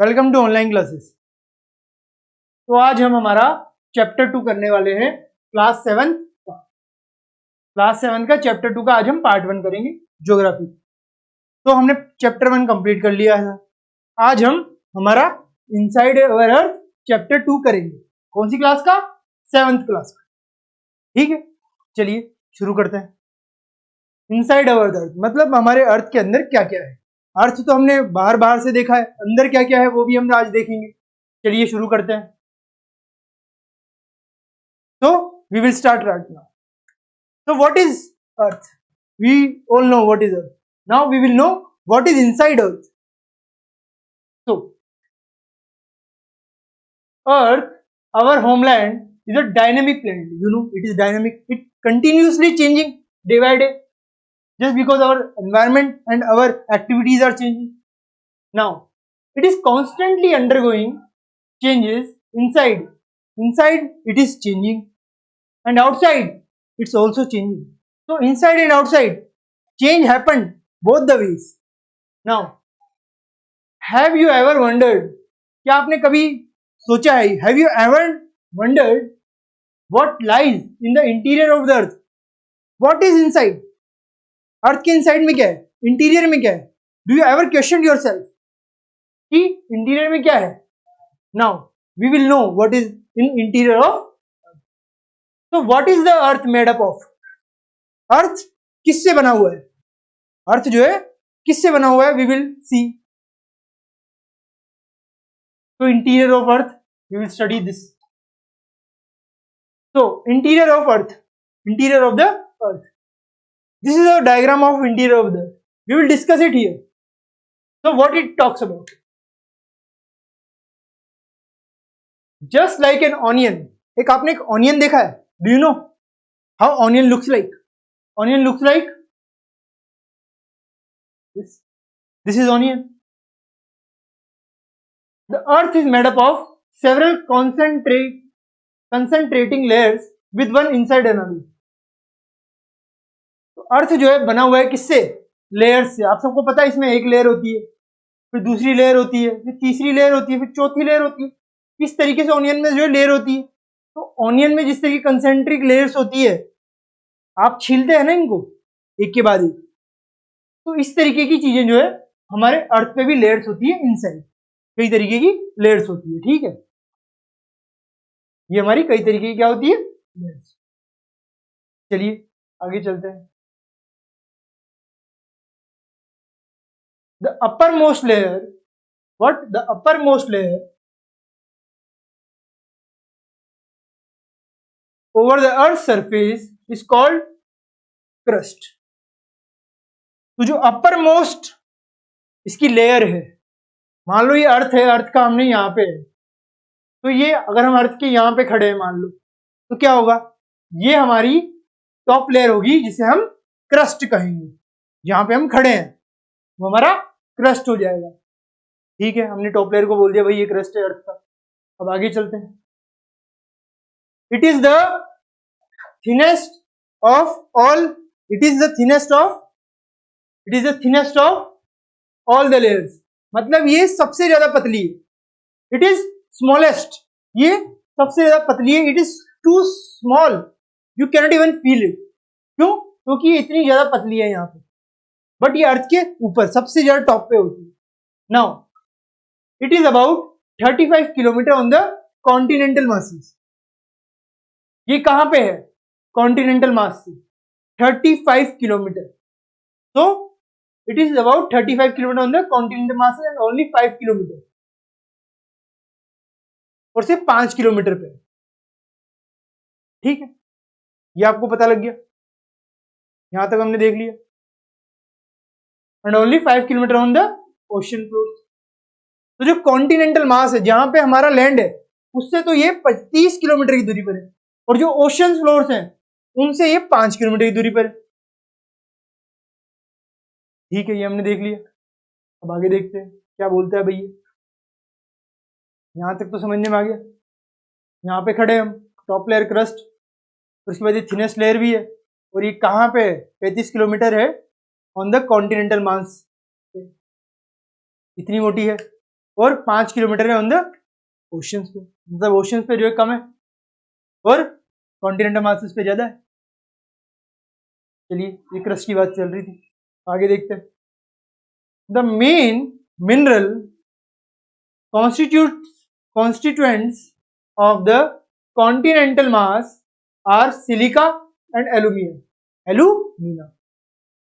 Welcome to online classes. तो आज हम हमारा चैप्टर 2 करने वाले हैं क्लास 7 का। क्लास 7 का चैप्टर 2 का आज हम पार्ट 1 करेंगे, ज्योग्राफी। तो हमने चैप्टर 1 कंप्लीट कर लिया है। आज हम हमारा इनसाइड अवर अर्थ चैप्टर 2 करेंगे। कौन सी क्लास का? 7th क्लास का। ठीक है, चलिए शुरू करते हैं। इनसाइड अवर अर्थ मतलब हमारे अर्थ के अंदर क्या क्या है। अर्थ तो हमने बाहर से देखा है, अंदर क्या क्या है वो भी हम आज देखेंगे। चलिए शुरू करते हैं। So we will start right now. So what is Earth? We all know what is Earth. Now we will know what is inside Earth. So Earth, our homeland, is a dynamic planet. You know it is dynamic. It continuously changing day by day, just because our environment and our activities are changing. Now it is constantly undergoing changes inside. Inside it is changing. And outside it's also changing. So inside and outside change happened both the ways. Now have you ever wondered, क्या आपने कभी सोचा है, have you ever wondered what lies in the interior of the earth? What is inside? अर्थ के inside में क्या है, interior में क्या है? Do you ever question yourself कि इंटीरियर में क्या है? Now we will know what is in interior of. So what is the earth made up of? अर्थ किससे बना हुआ है? अर्थ जो है किससे बना हुआ है? We will see. तो interior of earth, we will study this. So interior of earth, interior of the earth, this is a diagram of interior of the earth. We will discuss it here. So what it talks about? Just like an onion. एक आपने एक onion देखा है? Do you know how onion looks like? Onion looks like this. This is onion. The earth is made up of several concentrating layers with one inside another. तो अर्थ जो है बना हुआ है किससे? लेयर्स से। आप सबको पता है इसमें एक लेयर होती है, फिर दूसरी लेयर होती है, फिर तीसरी लेयर होती है, फिर चौथी लेयर होती है। इस तरीके से ऑनियन में जो है लेयर होती है। तो ऑनियन में जिस तरीके कंसेंट्रिक लेयर्स होती है, आप छीलते हैं ना इनको एक के बाद एक, तो इस तरीके की चीजें जो है हमारे अर्थ पे भी लेयर्स होती है इनसाइड। कई तरीके की लेयर्स होती है। ठीक है, ये हमारी कई तरीके की क्या होती है? लेयर्स। चलिए आगे चलते हैं। The uppermost layer, what? The uppermost layer over the earth's surface is called crust. तो जो uppermost इसकी लेयर है, मान लो ये अर्थ है, अर्थ का हमने यहाँ पे है, तो ये अगर हम अर्थ के यहाँ पे खड़े हैं मान लो, तो क्या होगा? ये हमारी टॉप लेयर होगी जिसे हम क्रस्ट कहेंगे। जहां पे हम खड़े हैं वो हमारा क्रस्ट हो जाएगा। ठीक है, हमने टॉप लेयर को बोल दिया भाई ये क्रस्ट है अर्थ का। अब आगे चलते हैं। It is the thinnest of all, it is the thinnest of, it is the thinnest of all the layers, मतलब ये सबसे ज्यादा पतली है। इट इज स्मॉलेस्ट, ये सबसे ज्यादा पतली है। It is too small, you cannot even feel it. क्यों? क्योंकि ये इतनी ज्यादा पतली है यहाँ पे, बट ये अर्थ के ऊपर सबसे ज्यादा टॉप पे होती है। Now it is about 35 kilometre on the continental masses. ये कहां पे है? कॉन्टिनेंटल मास से 35 किलोमीटर। तो it is about 35 kilometre on the continental mass and only 5 kilometre, और सिर्फ 5 किलोमीटर पे। ठीक है, ये आपको पता लग गया, यहां तक हमने देख लिया। And only 5 kilometre on the ocean floor. तो जो कॉन्टिनेंटल मास है, जहां पे हमारा लैंड है, उससे तो ये 30 किलोमीटर की दूरी पर है, और जो ओशन फ्लोर्स हैं उनसे ये 5 किलोमीटर की दूरी पर है। ठीक है, ये हमने देख लिया। अब आगे देखते हैं क्या बोलता है भैया। यहां तक तो समझने में आ गया। यहाँ पे खड़े हम, टॉप लेयर क्रस्ट, उसके बाद ये थिनेस्ट लेयर भी है, और ये कहाँ पे है? 35 किलोमीटर है ऑन द कॉन्टिनेंटल मास, इतनी मोटी है। और 5 किलोमीटर है ऑन द ओशंस पे, मतलब ओशंस पे जो है कम है और कॉन्टिनेंटल मासेस पे ज्यादा है। चलिए, ये क्रस्ट की बात चल रही थी, आगे देखते हैं। The main mineral constituents of the continental mass are silica and alumina.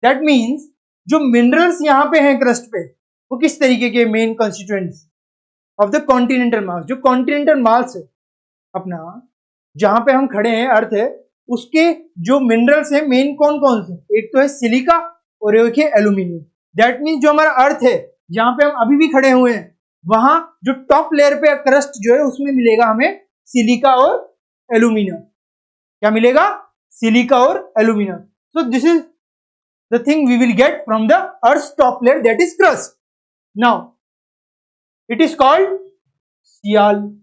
That means जो मिनरल्स यहाँ पे हैं क्रस्ट पे, वो किस तरीके के main constituents of the continental mass, जो कॉन्टिनेंटल मास है अपना, जहां पे हम खड़े हैं, अर्थ है, उसके जो मिनरल्स हैं मेन कौन कौन से, एक तो है सिलिका और एक है एल्यूमिनियम। दैट मीन्स जो हमारा अर्थ है जहां पे हम अभी भी खड़े हुए हैं, वहां जो टॉप लेयर पे क्रस्ट जो है उसमें मिलेगा हमें सिलिका और एल्यूमिनियम। क्या मिलेगा? सिलिका और aluminium. So this is the thing we will get from the earth top layer, that is crust. Now it is called sial.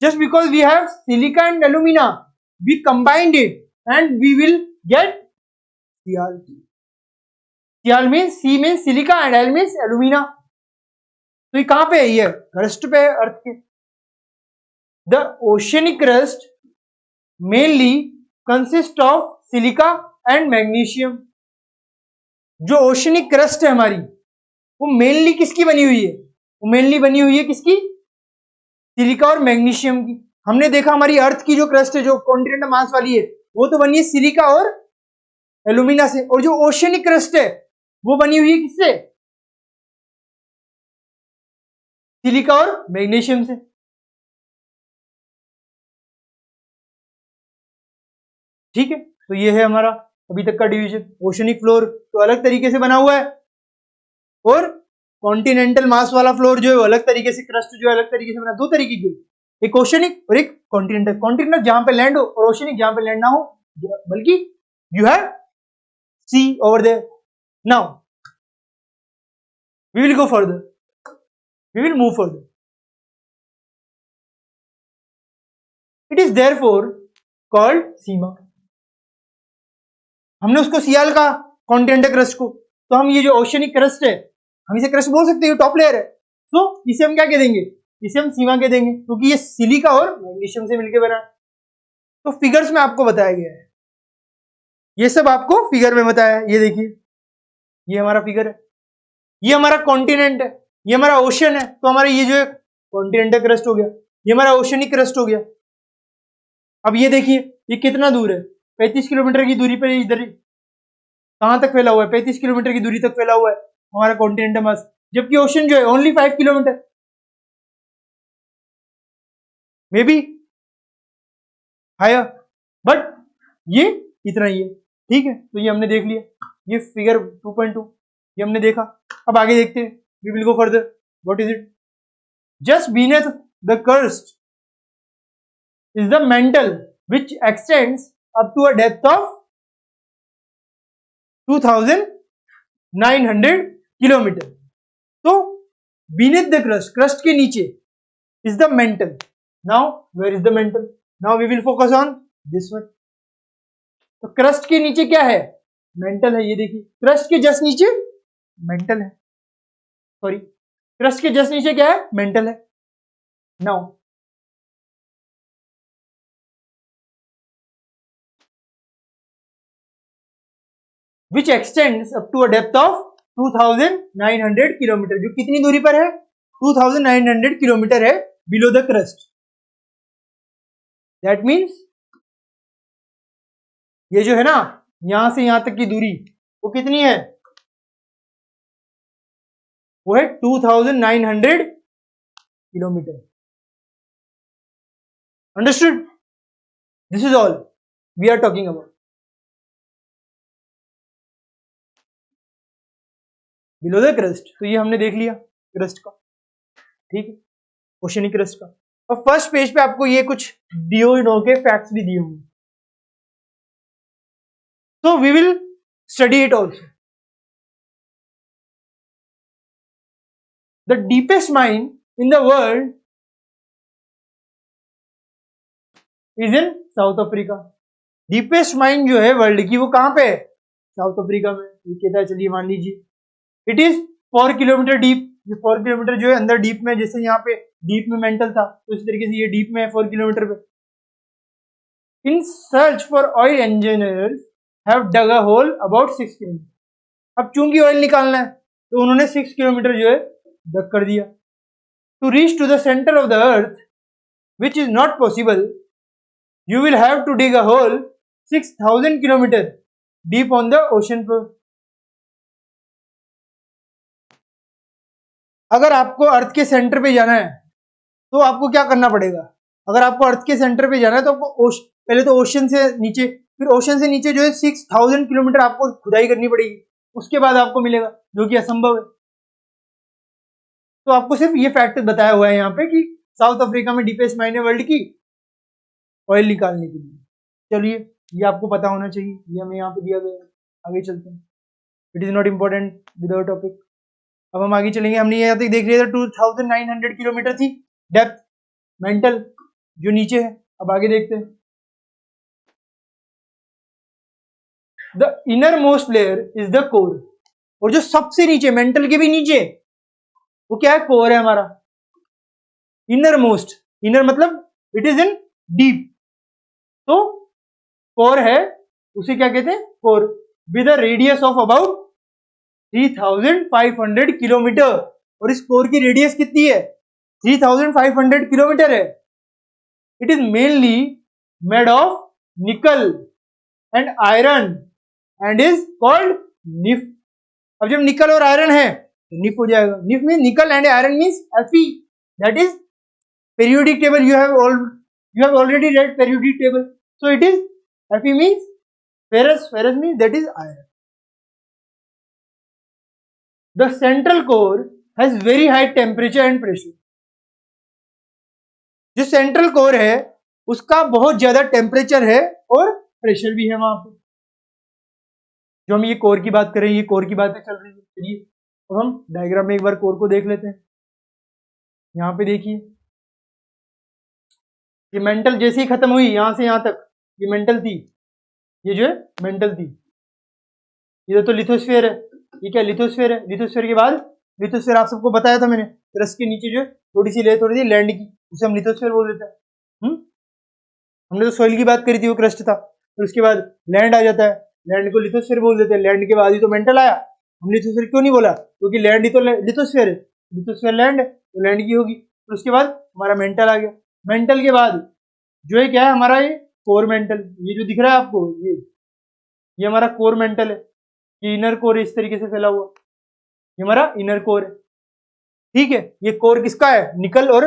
Just because we have silica and alumina, we combined it and we will get Sial. Sial means C means silica and Al means alumina. तो ये कहां पे है? ये crust पे है, अर्थ के। The oceanic crust mainly consists of silica and magnesium. जो ओशनिक क्रस्ट है हमारी, वो मेनली किसकी बनी हुई है? वो मेनली बनी हुई है किसकी? सिलिका और मैग्नीशियम की। हमने देखा हमारी अर्थ की जो क्रस्ट है, जो कॉन्टिनेंटल मास वाली है, वो तो बनी है सिलिका और एल्यूमिना से, और जो ओशियनिक क्रस्ट है वो बनी हुई है किससे? सिलिका और मैग्नीशियम से। ठीक है, तो ये है हमारा अभी तक का डिवीजन। ओशियनिक फ्लोर तो अलग तरीके से बना हुआ है, और कॉन्टिनेंटल मास वाला फ्लोर जो है वो अलग तरीके से, क्रस्ट जो है अलग तरीके से बना। दो तरीके की, एक ओशियनिक और एक कॉन्टिनेंटल। कॉन्टिनेंटल जहां पे लैंड हो, और ओशियनिक जहां पे लैंड ना हो, बल्कि you have sea over there. Now we will go further, we will move further. It is therefore called sima. हमने उसको सियाल कहा, कॉन्टिनेंटल क्रस्ट को, तो हम ये जो ओशियनिक क्रस्ट है, हम इसे क्रस्ट बोल सकते हैं, टॉप लेयर है, तो इसे हम क्या कह देंगे? इसे हम सीमा कह देंगे, क्योंकि ये सिलिका और मैग्नीशियम से मिलकर बना है। तो फिगर्स में आपको बताया गया है, ये सब आपको फिगर में बताया है। ये देखिए, ये हमारा फिगर है, ये हमारा कॉन्टिनेंट है, ये हमारा ओशन है, तो हमारा ये जो है कॉन्टिनेंटल क्रस्ट हो गया, ये हमारा ओशनिक क्रस्ट हो गया। अब ये देखिए, ये कितना दूर है? 35 किलोमीटर की दूरी पर इधर कहां तक फैला हुआ है? 35 किलोमीटर की दूरी तक फैला हुआ है हमारा कॉन्टिनेंटल मास, जबकि ओशन जो है only 5 kilometre, may be higher, but ये इतना ही है। ठीक है, तो ये हमने देख लिया, ये फिगर 2.2 ये हमने देखा। अब आगे देखते हैं, we will go further. What is it? Just beneath the crust is the mantle which extends up to a depth of 2900 kilometre. तो beneath the crust, क्रस्ट के नीचे is the mantle. Now where is the mantle? Now we will focus on this one. तो crust के नीचे क्या है? Mental है। ये देखिए, क्रस्ट के जस्ट नीचे मेंटल है, सॉरी, क्रस्ट के जस्ट नीचे क्या है? मेंटल है। Now which extends up to a depth of 2900 kilometre, जो कितनी दूरी पर है? 2900 किलोमीटर है below the crust. That means ये जो है ना, यहां से यहां तक की दूरी वो कितनी है? वो है 2900 kilometre. Understood? This is all we are talking about below the crust. तो ये हमने देख लिया क्रस्ट का, ठीक है, ओशनिक क्रस्ट का। और फर्स्ट पेज पे आपको ये कुछ डिओ के फैक्ट्स भी दिए होंगे, so we will study it also. The deepest mine in the world is in South Africa. Deepest mine जो है वर्ल्ड की, वो कहां पे है? साउथ अफ्रीका में। ये कहता है, चलिए मान लीजिए, इट इज 4 किलोमीटर डीप, ये 4 किलोमीटर जो है अंदर डीप में, जैसे यहाँ पे डीप में मेंटल था तो इस तरीके से ये डीप में है 4 किलोमीटर पे। In search for oil engineers have dug a hole about 6 kilometre. अब चूंकि ऑयल निकालना है तो उन्होंने 6 किलोमीटर जो है डग कर दिया। To reach to the centre of the earth which is not possible, you will have to dig a hole 6000 kilometer deep on the ocean floor। अगर आपको अर्थ के सेंटर पे जाना है तो आपको क्या करना पड़ेगा? अगर आपको अर्थ के सेंटर पे जाना है तो आपको पहले तो ओशन से नीचे, फिर ओशन से नीचे जो है 6000 किलोमीटर आपको खुदाई करनी पड़ेगी, उसके बाद आपको मिलेगा, जो कि असंभव है। तो आपको सिर्फ ये फैक्ट बताया हुआ है यहाँ पे कि साउथ अफ्रीका में डीपेस्ट माइन है वर्ल्ड की ऑयल निकालने के लिए। चलिए, ये आपको पता होना चाहिए, ये हमें यहाँ पे दिया गया है। आगे चलते हैं, it is not important with our topic. अब हम आगे चलेंगे। हमने यहाँ तक देख लिया था 2900 किलोमीटर थी डेप्थ मेंटल जो नीचे है। अब आगे देखते हैं। The inner most layer is the core, और जो सबसे नीचे मेंटल के भी नीचे वो क्या है? कोर है हमारा। इनर मोस्ट, इनर मतलब इट इज इन डीप, तो कोर है, उसे क्या कहते हैं? Core. With a radius of about 3500 kilometre, और इस कोर की रेडियस कितनी है? 3500 किलोमीटर है। It is mainly made of निकल and iron and is called nif. अब जब निकल और आयरन है तो निफ हो जाएगा। निफ मीन निकल and iron means Fe, that is periodic table. You have already read periodic table, so it is Fe means ferrous, ferrous means that is iron. The central core has very high temperature and pressure. जो central core है उसका बहुत ज्यादा temperature है और pressure भी है वहां पे। जो हम ये कोर की बात करें, ये कोर की बातें चल रही है। चलिए अब हम डायग्राम में एक बार कोर को देख लेते हैं। यहाँ पे देखिए, ये मेंटल जैसे ही खत्म हुई यहां से यहां तक, ये मेंटल थी, ये जो है मेंटल थी। इधर तो लिथोस्फीयर है, ये क्या लिथोस्फीयर है। लिथोस्फीयर के बाद, लिथोस्फीयर आप सबको बताया था मैंने, क्रस्ट के नीचे जो है थोड़ी सी लेयर, थोड़ी सी लैंड की, उसे हम लिथोस्फीयर बोल देते हैं। हमने तो सॉइल की बात करी थी, वो क्रस्ट था। फिर उसके बाद लैंड आ जाता है, लैंड को लिथोस्फीयर बोल देते हैं। लैंड के बाद ही तो मेंटल आया। हम लिथोस्फीयर क्यों नहीं बोला? क्योंकि लैंड ही तो लिथोस्फीयर है, लिथोस्फीयर लैंड है तो लैंड की होगी। फिर उसके बाद हमारा मेंटल आ गया। मेंटल के बाद जो है क्या है हमारा? ये कोर मेंटल, ये जो दिख रहा है आपको, ये हमारा कोर मेंटल है। ये इनर कोर इस तरीके से फैला हुआ, ये हमारा इनर कोर है। ठीक है, ये कोर किसका है? निकल और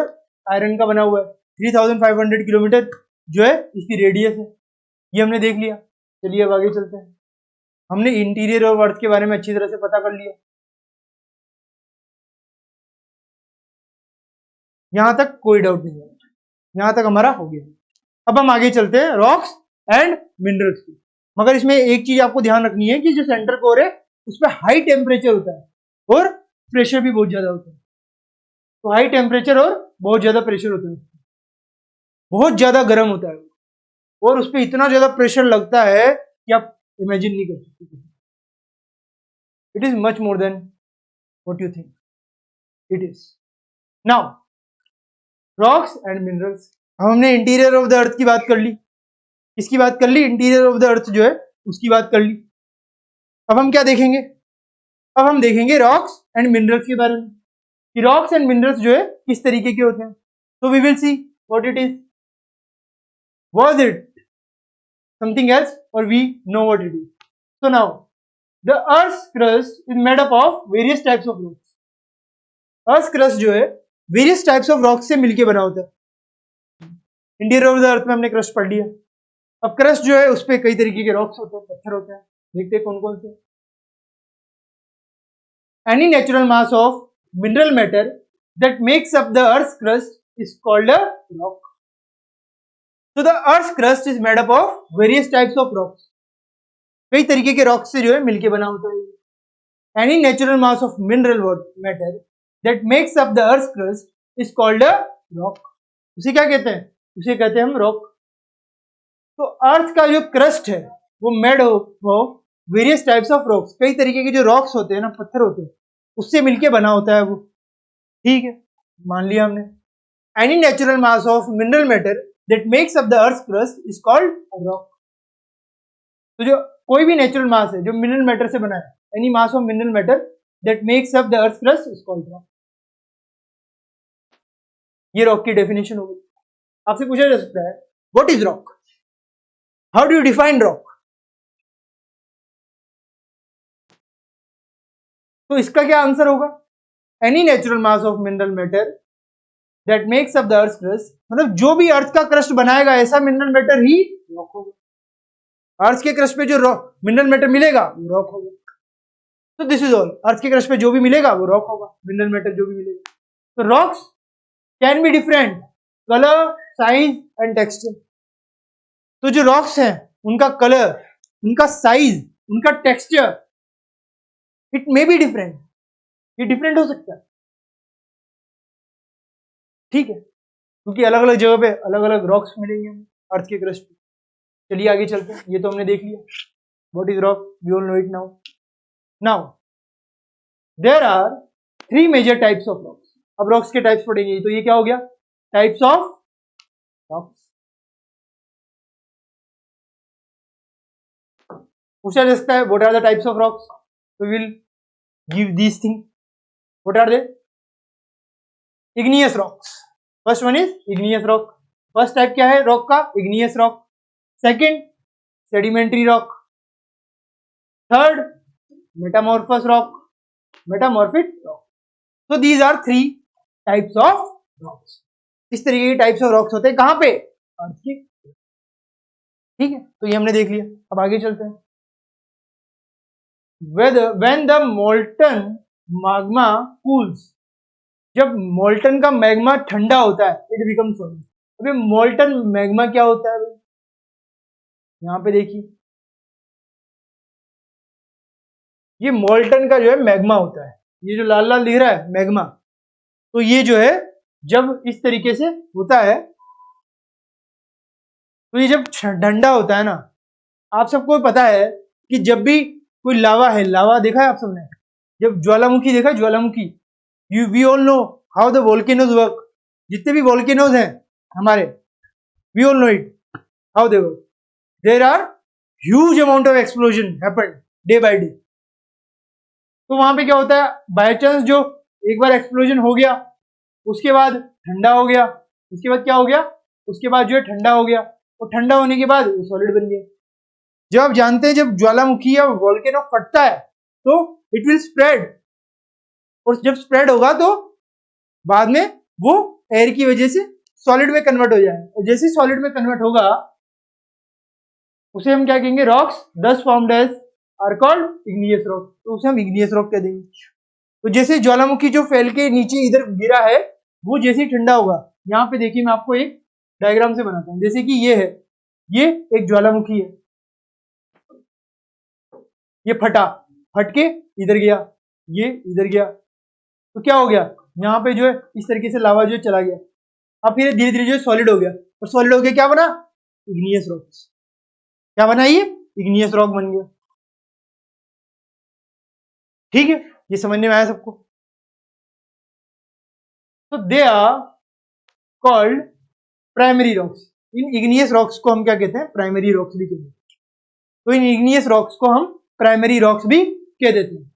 आयरन का बना हुआ है। 3500 किलोमीटर जो है इसकी रेडियस है, ये हमने देख लिया। चलिए अब आगे चलते हैं। हमने इंटीरियर ऑफ अर्थ के बारे में अच्छी तरह से पता कर लिया। यहां तक कोई डाउट नहीं है, यहां तक हमारा हो गया। अब हम आगे चलते हैं रॉक्स एंड मिनरल्स की। मगर इसमें एक चीज आपको ध्यान रखनी है कि जो सेंटर कोर है उसमें हाई टेम्परेचर होता है और प्रेशर भी बहुत ज्यादा होता है। तो हाई टेम्परेचर और बहुत ज्यादा प्रेशर होता है, बहुत ज्यादा गर्म होता है और उस पर इतना ज्यादा प्रेशर लगता है कि आप इमेजिन नहीं कर सकते। It is much more than what you think it is. Now rocks and minerals. हमने इंटीरियर ऑफ द अर्थ की बात कर ली। किसकी बात कर ली? इंटीरियर ऑफ द अर्थ जो है उसकी बात कर ली। अब हम क्या देखेंगे? अब हम देखेंगे रॉक्स एंड मिनरल्स के बारे में, कि रॉक्स एंड मिनरल्स जो है किस तरीके के होते हैं। तो we will see what it is, was it something else और we know what it is. So now the earth crust is made up of various types of rocks. Earth crust जो है वेरियस टाइप्स ऑफ रॉक्स से मिलकर बना होता है। Interior of the अर्थ में हमने क्रस्ट पढ़ लिया। अब क्रस्ट जो है उस पर कई तरीके के रॉक्स होते हैं, पत्थर होते हैं। देखते हैं कौन कौन से। Any natural mass of mineral matter that makes up the earth crust is called a rock. So the Earth's crust is made up of various types of rocks. कई तरीके के रॉक्स से जो है मिलके बना होता है। Any natural mass of mineral matter that makes up the Earth's crust is called a rock. उसे क्या कहते हैं? उसे कहते हैं हम रॉक। तो अर्थ का जो क्रस्ट है वो made of various types of rocks, कई तरीके के जो रॉक्स होते हैं ना, पत्थर होते हैं, उससे मिलके बना होता है वो। ठीक है, मान लिया हमने। Any natural mass of mineral matter that makes up the earth crust is called rock. तो जो कोई भी नेचुरल मास है जो मिनरल मैटर से बना है, any mass of mineral matter that makes up the earth crust is called rock. ये रॉक की डेफिनेशन हो गई। आपसे पूछा जा सकता है what is rock, how do you define rock? तो इसका क्या आंसर होगा? Any natural mass of mineral matter that makes up the earth crust, मतलब जो भी अर्थ का क्रस्ट बनाएगा ऐसा मिनरल मैटर ही रॉक होगा। अर्थ के क्रस्ट पे जो मिनरल मैटर मिलेगा वो रॉक होगा। तो दिस इज ऑल, अर्थ के क्रस्ट पे जो भी मिलेगा वो रॉक होगा, मिनरल मैटर जो भी मिलेगा। तो rocks can be different colour, size and texture. तो जो रॉक्स हैं उनका कलर, उनका साइज, उनका texture, it may be different, ये डिफरेंट हो सकता है, ठीक है, क्योंकि अलग अलग जगह पे अलग अलग रॉक्स मिलेंगे हमें अर्थ के क्रस्ट पे। चलिए आगे चलते हैं, ये तो हमने देख लिया what is rock, we all know it now. Now there are 3 major types of rocks. अब रॉक्स के टाइप्स पढ़ेंगे, तो ये क्या हो गया, टाइप्स ऑफ रॉक्स। पूछा जा सकता है what are the types of rocks, we will give these thing. What are they? Igneous rocks, first one is igneous rock. First type क्या है रॉक का? Igneous rock. Second sedimentary rock. Third metamorphous rock, metamorphic rock. तो these are 3 types of rocks. इस तरीके के types of rocks होते हैं कहां पे? अर्थ के। ठीक है, तो ये हमने देख लिया। अब आगे चलते हैं। when the molten magma cools, जब मोल्टन का मैग्मा ठंडा होता है इट बिकम सॉलिड। अभी मोल्टन मैग्मा क्या होता है? यहां पे देखिए, ये मोल्टन का जो है मैग्मा होता है, ये जो लाल लाल दिख रहा है मैग्मा, तो ये जो है जब इस तरीके से होता है, तो ये जब ठंडा होता है ना, आप सबको पता है कि जब भी कोई लावा है, लावा देखा है आप सबने, जब ज्वालामुखी देखा है, ज्वालामुखी, we all know how the volcanoes work. जितने भी वोल्केनोज हैं हमारे, we all know it how they work. There are huge amount of explosion happened day by day. तो वहां पे क्या होता है, बाय चांस जो एक बार एक्सप्लोजन हो गया, उसके बाद ठंडा हो गया, उसके बाद क्या हो गया, उसके बाद जो है ठंडा हो गया, और ठंडा होने के बाद वो सॉलिड बन गया। जब आप जानते हैं जब ज्वालामुखी या वोल्केनो फटता है तो इट विल स्प्रेड, और जब स्प्रेड होगा तो बाद में वो एयर की वजह से सॉलिड में कन्वर्ट हो जाए, और जैसे सॉलिड में कन्वर्ट होगा उसे हम क्या कहेंगे, rocks thus formed as are called igneous rock. तो उसे हम इग्नियस रॉक कह देंगे। तो जैसे ज्वालामुखी जो फैल के नीचे इधर गिरा है, वो जैसे ही ठंडा होगा, यहाँ पे देखिए मैं आपको एक डायग्राम से बनाता हूँ। जैसे कि ये है, ये एक ज्वालामुखी है, ये फटा, फट के इधर गया, ये इधर गया, तो क्या हो गया, यहाँ पे जो है इस तरीके से लावा जो चला गया। अब फिर धीरे धीरे जो है सॉलिड हो गया, और सॉलिड हो गया क्या बना, इग्नियस रॉक। क्या बना, ये इग्नियस रॉक बन गया। ठीक है, ये समझने में आया सबको? तो they are called primary rocks. इन इग्नियस रॉक्स को हम क्या कहते हैं, प्राइमरी रॉक्स भी कहते हैं। तो इन इग्नियस रॉक्स को हम प्राइमरी रॉक्स भी कह देते हैं।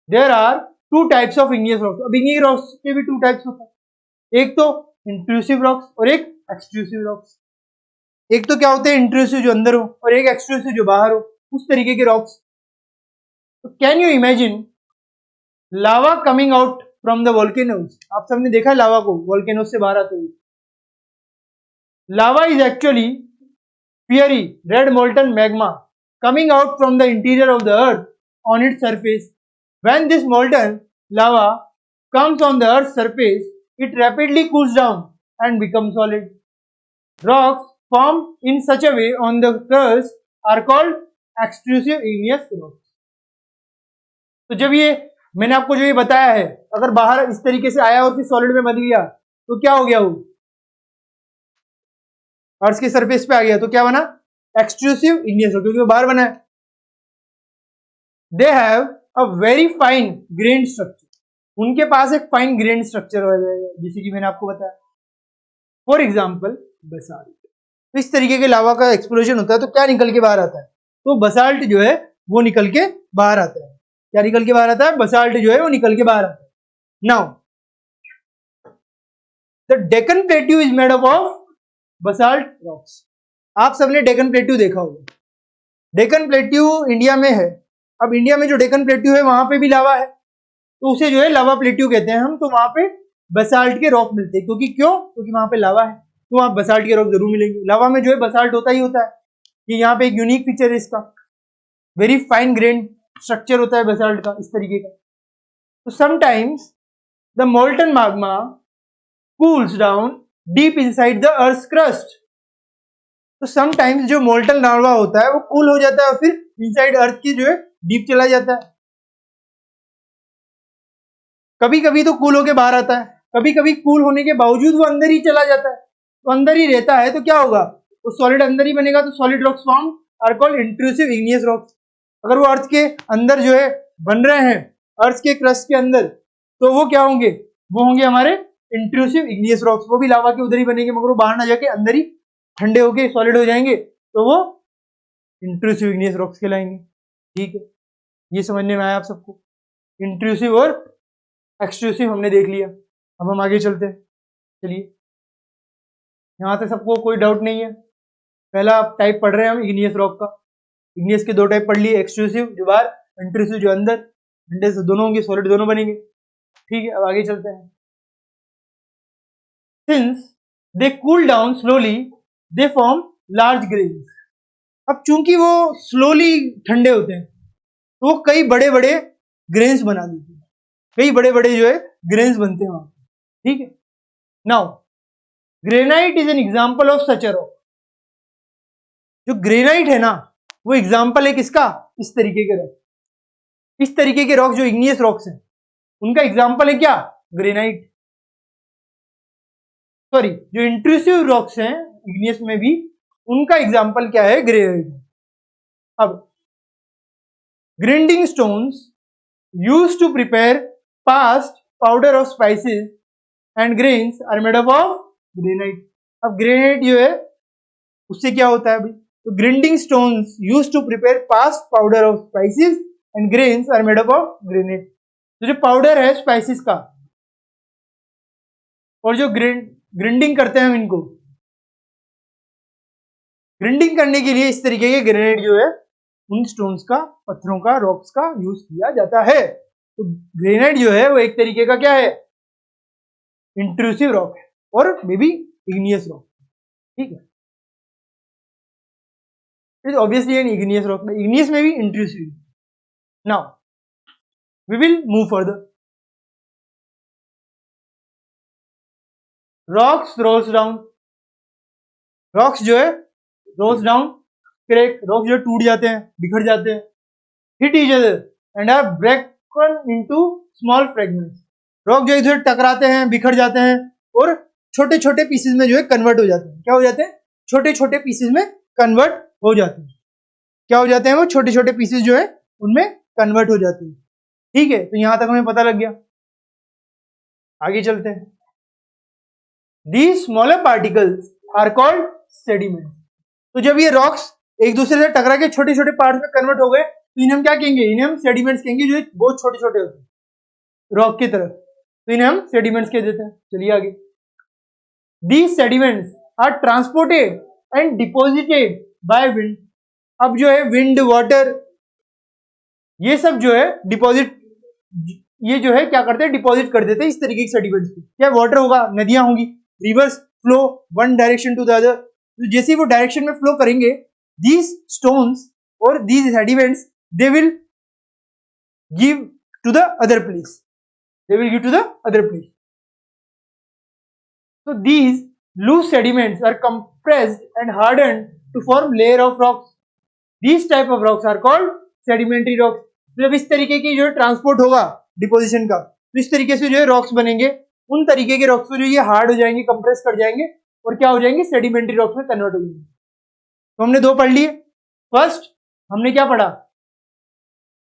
There are 2 types of igneous rocks. अब इग्नियस रॉक्स के भी 2 टाइप्स होते हैं, एक तो इंट्रूसिव रॉक्स और एक एक्सट्रूसिव रॉक्स। एक तो क्या होते हैं, इंट्रूसिव जो अंदर हो, और एक एक्सट्रूसिव जो बाहर हो, उस तरीके के रॉक्स। तो can you imagine lava coming out from the volcanoes? आप सबने देखा लावा को वोल्केनोज से बाहर आते हुए। Lava is actually fiery red molten magma coming out from the interior of the earth on its surface. When this molten lava comes on the earth's surface, it rapidly cools down and becomes solid. Rocks formed in such a way on the crust are called extrusive igneous rocks. तो जब ये मैंने आपको जो ये बताया है, अगर बाहर इस तरीके से आया और फिर सॉलिड में बन गया तो क्या हो गया, वो अर्थ के सरफेस पे आ गया, तो क्या बना, एक्सट्रूसिव इग्नियस रॉक, क्योंकि वो बाहर बना है। They have a very fine grain structure. उनके पास एक फाइन ग्रेन स्ट्रक्चर हो जाएगा, जैसे कि मैंने आपको बताया। For example basalt. तो इस तरीके के लावा का एक्सप्लोजन होता है तो क्या निकल के बाहर आता है? तो बसाल्ट जो है वो निकल के बाहर आता है। क्या निकल के बाहर आता है? बसाल्ट जो है वो निकल के बाहर आता है। Now the Deccan plateau is made up of basalt rocks. आप सबने डेक्कन प्लेट्यू देखा होगा। डेक्कन प्लेट्यू इंडिया में है। अब इंडिया में जो डेक्कन प्लेट्यू है वहां पे भी लावा है, तो उसे जो है लावा प्लेट्यू कहते हैं हम। तो वहां पे बसाल्ट के रॉक मिलते हैं, क्योंकि वहां पे लावा है, तो वहां बसाल्ट के रॉक जरूर मिलेंगे। लावा में जो है बसाल्ट होता ही होता है। ये यहाँ पे एक यूनिक फीचर है इसका, वेरी फाइन ग्रेन स्ट्रक्चर होता है बसाल्ट का, इस तरीके का। तो sometimes the molten magma cools down deep inside the earth's crust। तो समटाइम्स जो मोल्टन लावा होता है वो कूल हो जाता है और फिर इनसाइड अर्थ की जो है डीप चला जाता है। कभी कभी तो कूल होके बाहर आता है, कभी कभी कूल होने के बावजूद वो अंदर ही चला जाता है। तो अंदर ही रहता है तो क्या होगा? तो सॉलिड अंदर ही बनेगा। तो solid rocks form are called intrusive igneous rocks. अगर वो अर्थ के अंदर जो है बन रहे हैं, अर्थ के क्रस्ट के अंदर, तो वो क्या होंगे? वो होंगे हमारे इंट्रूसिव इग्नियस रॉक्स। वो भी लावा के उधर ही बनेंगे, मगर वो बाहर ना जाके अंदर ही ठंडे होके सॉलिड हो जाएंगे, तो वो इंट्रूसिव इग्नियस रॉक्स कहलाएंगे। ठीक है, ये समझने में आया आप सबको? इंट्रूसिव और एक्सट्रूसिव हमने देख लिया। अब हम आगे चलते हैं। चलिए, यहाँ से सबको कोई डाउट नहीं है? पहला टाइप पढ़ रहे हैं हम इग्नियस रॉक का। इग्नियस के दो टाइप पढ़ लिए, एक्सट्रूसिव जो बाहर, इंट्रूसिव जो अंदर। ठंडे से दोनों होंगे, सॉलिड दोनों बनेंगे। ठीक है, अब आगे चलते हैं। Since they cool down slowly they form large grains. अब चूंकि वो स्लोली ठंडे होते हैं तो वो कई बड़े बड़े ग्रेन्स बना देते हैं, कई बड़े बड़े जो है ग्रेन्स बनते हैं वहां पे। ठीक है, now granite is an example of such a rock. जो ग्रेनाइट है ना, वो एग्जाम्पल है किसका? इस तरीके के रॉक। इस तरीके के रॉक जो इग्नियस रॉक्स हैं, उनका एग्जाम्पल है क्या? ग्रेनाइट। सॉरी, जो इंट्रूसिव रॉक्स हैं इग्नियस में भी, उनका एग्जाम्पल क्या है? ग्रेनाइट। अब grinding stones used to prepare paste powder of spices and grains are made up of granite. अब ग्रेनाइट जो है उससे क्या होता है भाई? तो grinding stones used to prepare paste powder of spices and grains are made up of granite. तो जो पाउडर है स्पाइसेस का, और जो ग्राइंडिंग करते हैं हम इनको, ग्राइंडिंग करने के लिए इस तरीके के ग्रेनाइट जो है, उन स्टोन्स का, पत्थरों का, रॉक्स का यूज किया जाता है। तो ग्रेनाइट जो है वो एक तरीके का क्या है? इंट्रूसिव रॉक है, और मे बी इग्नियस रॉक। ठीक है, it obviously an igneous rock, igneous में भी intrusive. Now we will move further. Rocks rolls down. Rocks जो है रोल्स डाउन, क्रैक, रॉक्स जो टूट जाते हैं, बिखर जाते हैं, hit each other and are broken into small fragments. Rock जो इधर टकराते हैं, बिखर जाते हैं, और छोटे छोटे पीसेस में जो है कन्वर्ट हो जाते हैं। क्या हो जाते हैं? छोटे छोटे पीसेस में कन्वर्ट हो जाते हैं। क्या हो जाते हैं? वो छोटे छोटे पीसेस जो है उनमें कन्वर्ट हो जाते हैं। ठीक है, तो यहां तक हमें पता लग गया। आगे चलते हैं। These smaller particles are called sediments। तो जब ये रॉक्स एक दूसरे से टकरा के छोटे छोटे पार्ट्स में कन्वर्ट हो गए, तो इन्हें हम क्या कहेंगे? इन्हें हम सेडिमेंट्स कहेंगे, जो बहुत छोटे छोटे होते हैं रॉक की तरफ। तो इन्हें हम सेडिमेंट्स कह देते हैं। चलिए आगे। These sediments are transported and deposited by wind। अब जो है विंड, वाटर, ये सब जो है डिपॉजिट, ये जो है क्या करते हैं? डिपॉजिट कर देते हैं इस तरीके के सेडिमेंट्स को। क्या वाटर होगा? नदियां होंगी, rivers flow one direction to the other. तो जैसे वो डायरेक्शन में फ्लो करेंगे, these stones और these sediments they will give to the other place, they will give to the other place। so these loose sediments are compressed and hardened to form layer of rocks। these type of rocks are called sedimentary rocks। तो जब इस तरीके की जो transport होगा deposition का, तो इस तरीके से जो है रॉक्स बनेंगे। उन तरीके के रॉक्स को जो ये हार्ड हो जाएंगे, कंप्रेस कर जाएंगे, और क्या हो जाएंगे? सेडिमेंट्री रॉक्स में कन्वर्ट हो जाएंगे। तो हमने दो पढ़ लिए। फर्स्ट हमने क्या पढ़ा?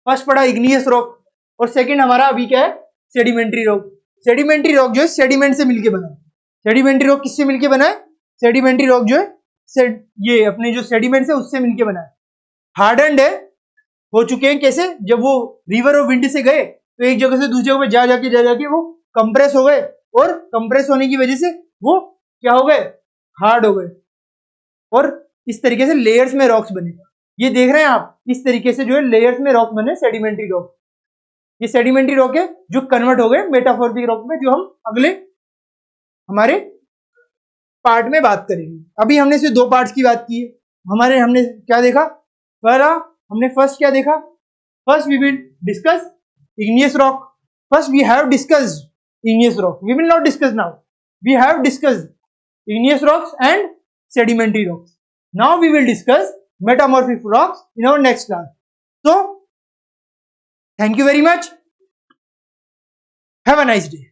फर्स्ट पढ़ा इग्नियस रॉक, और सेकंड हमारा अभी क्या है? Sedimentary rock. सेडिमेंट्री रॉक जो है सेडिमेंट से मिलके बना है। सेडिमेंट्री रॉक किससे मिलके बना है? सेडिमेंट्री रॉक जो है ये अपने जो सेडिमेंट है उससे मिलके बना है। हार्डन्ड है, हो चुके हैं कैसे? जब वो रिवर और विंड से गए तो एक जगह से दूसरी जगह पे जा जाके वो कंप्रेस हो गए, और कंप्रेस होने की वजह से वो क्या हो गए? हार्ड हो गए, और इस तरीके से लेयर्स में रॉक्स बने। ये देख रहे हैं आप, इस तरीके से जो है लेयर्स में रॉक बने, सेडिमेंट्री रॉक। ये सेडिमेंट्री रॉक है जो कन्वर्ट हो गए मेटामॉर्फिक रॉक में, जो हम अगले हमारे पार्ट में बात करेंगे। अभी हमने सिर्फ 2 पार्ट्स की बात की है। हमने क्या देखा? पहला हमने फर्स्ट क्या देखा? First we will discuss igneous rock. First we have discussed igneous rock. We will not discuss now. We have discussed igneous rocks and sedimentary rocks. Now we will discuss metamorphic rocks in our next class. So, thank you very much. Have a nice day.